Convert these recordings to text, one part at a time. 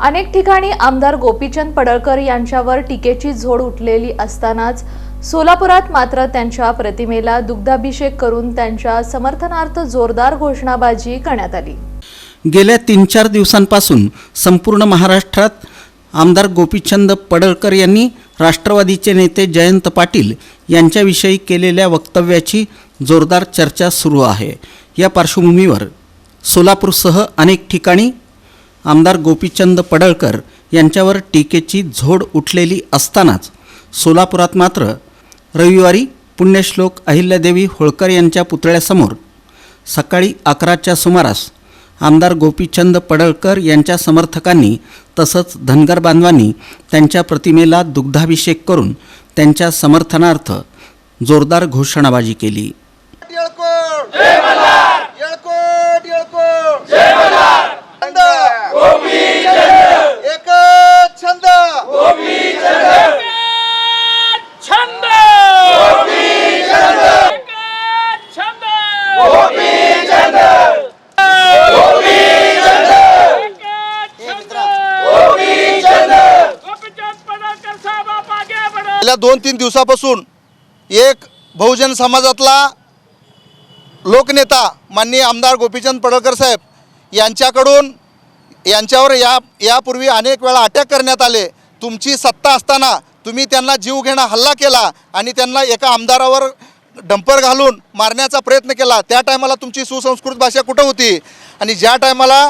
अनेक ठिकाणी आमदार गोपीचंद पडळकर यांच्यावर टीकेची झोड उठलेली असतानाच सोलापुरात मात्र त्यांच्या प्रतिमेला दुग्धाभिषेक करून त्यांच्या समर्थनार्थ जोरदार घोषणाबाजी करण्यात आली। गेल्या 3-4 दिवसांपासून संपूर्ण महाराष्ट्रात आमदार गोपीचंद पडळकर यांनी राष्ट्रवादीचे नेते जयंत पाटील यांच्याविषयी केलेल्या वक्तव्याची जोरदार चर्चा सुरू आहे। या पार्श्वभूमीवर सोलापूरसह अनेक ठिकाणी आमदार गोपीचंद पडळकर यांच्यावर टीकेची झोड उठलेली असतानाच सोलापुरात मात्र रविवारी पुण्यश्लोक अहिल्यादेवी होळकर यांच्या पुतळ्यासमोर सकाळी 11च्या सुमारास आमदार गोपीचंद पडळकर यांच्या समर्थकांनी तसंच धनगर बांधवांनी त्यांच्या प्रतिमेला दुग्धाभिषेक करून त्यांच्या समर्थनार्थ जोरदार घोषणाबाजी केली। गेल्या 2-3 दिवसापासून एक बहुजन समाजातला लोकनेता माननीय आमदार गोपीचंद पडळकर साहेब यांच्यावर यापूर्वी अनेक वेळा अटॅक करण्यात आले। तुमची सत्ता असताना तुम्ही त्यांना जीवघेणा हल्ला केला आणि त्यांना एका आमदारावर डंपर घालून मारण्याचा प्रयत्न केला। त्या टायमाला तुमची सुसंस्कृत भाषा कुठं होती? आणि ज्या टायमाला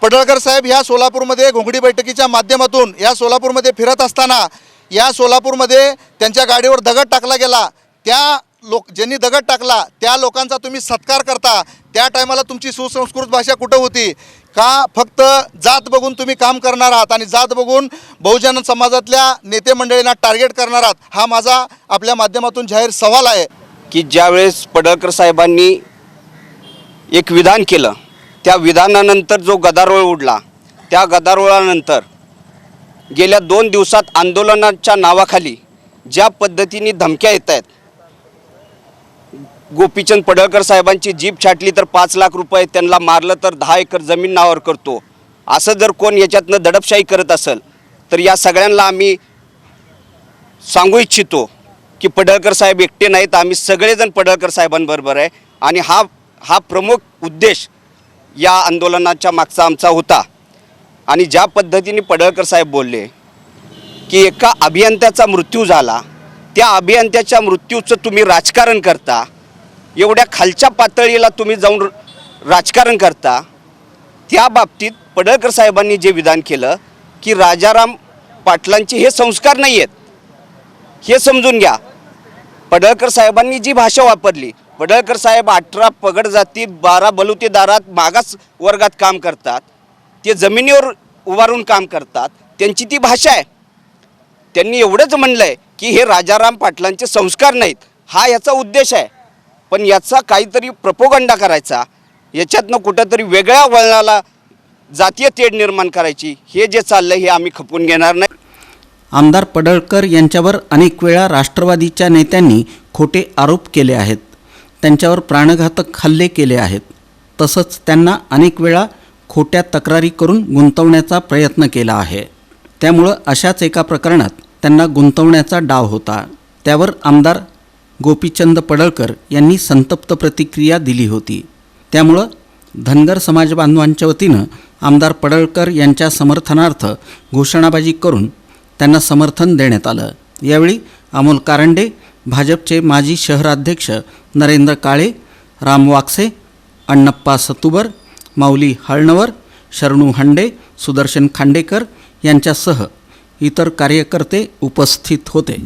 पडळकर साहेब ह्या सोलापूरमध्ये घोंगडी बैठकीच्या माध्यमातून या सोलापूरमध्ये फिरत असताना या सोलापूरमध्ये त्यांच्या गाडीवर दगड टाकला गेला, ज्यांनी दगड टाकला त्या लोकांचा तुम्ही सत्कार करता, त्या टायमाला तुमची सुसंस्कृत भाषा कुठं होती? का फक्त जात बघून तुम्ही काम करणार आहात आणि जात बघून बहुजन समाजातल्या नेते मंडळींना टार्गेट करणार आहात? हा माझा आपल्या माध्यमातून जाहीर सवाल आहे की ज्यावेळेस पडळकर साहेबांनी एक विधान केलं, त्या विधानानंतर जो गदारोळ उडला, त्या गदारोळानंतर गेल्या 2 दिवसात आंदोलनाच्या नावाखाली ज्या पद्धतीने धमक्या येत आहेत, गोपीचंद पडळकर साहेबांची जीप छाटली तर 5 लाख रुपये, त्यांना मारलं तर 10 एकर जमीन नावावर करतो, असं जर कोण याच्यातनं दडपशाही करत असेल तर या सगळ्यांना आम्ही सांगू इच्छितो की पडळकर साहेब एकटे नाहीत, आम्ही सगळेजण पडळकर साहेबांबरोबर आहे। आणि हा प्रमुख उद्देश या आंदोलनाच्या मागचा आमचा होता। आणि ज्या पद्धतीने पडळकर साहेब बोलले की एका अभियंत्याचा मृत्यू झाला, त्या अभियंत्याच्या मृत्यूचं तुम्ही राजकारण करता, एवढ्या खालच्या पातळीला तुम्ही जाऊन राजकारण करता, त्या बाबतीत पडळकर साहेबांनी जे विधान केलं की राजाराम पाटलांचे हे संस्कार नाही आहेत, हे समजून घ्या। पडळकर साहेबांनी जी भाषा वापरली, पडळकर साहेब 18 पगड जाती 12 बलुतेदारात मागास वर्गात काम करतात, ते जमिनीवर उभारून काम करतात, त्यांची ती भाषा आहे। त्यांनी एवढंच म्हणलं आहे की हे राजाराम पाटलांचे संस्कार नाहीत, हा याचा उद्देश आहे। पण याचा काहीतरी प्रोपोगंडा करायचा, याच्यातनं कुठंतरी वेगळ्या वळणाला जातीय तेढ निर्माण करायची, हे जे चाललं हे आम्ही खपवून घेणार नाही। आमदार पडळकर यांच्यावर अनेक वेळा राष्ट्रवादीच्या नेत्यांनी खोटे आरोप केले आहेत, त्यांच्यावर प्राणघातक हल्ले केले आहेत, तसंच त्यांना अनेक वेळा खोट्या तक्रारी करून गुंतवण्याचा प्रयत्न केला आहे। त्यामुळं अशाच एका प्रकरणात त्यांना गुंतवण्याचा डाव होता, त्यावर आमदार गोपीचंद पडळकर यांनी संतप्त प्रतिक्रिया दिली होती। त्यामुळं धनगर समाज बांधवांच्या वतीनं आमदार पडळकर यांच्या समर्थनार्थ घोषणाबाजी करून त्यांना समर्थन देण्यात आलं। यावेळी अमोल कारंडे, भाजपचे माजी शहराध्यक्ष नरेंद्र काळे, राम वाकसे, अण्णप्पा सतुबर, माऊली हळणवर, शरणू हंडे, सुदर्शन खांडेकर यांच्यासह इतर कार्यकर्ते उपस्थित होते।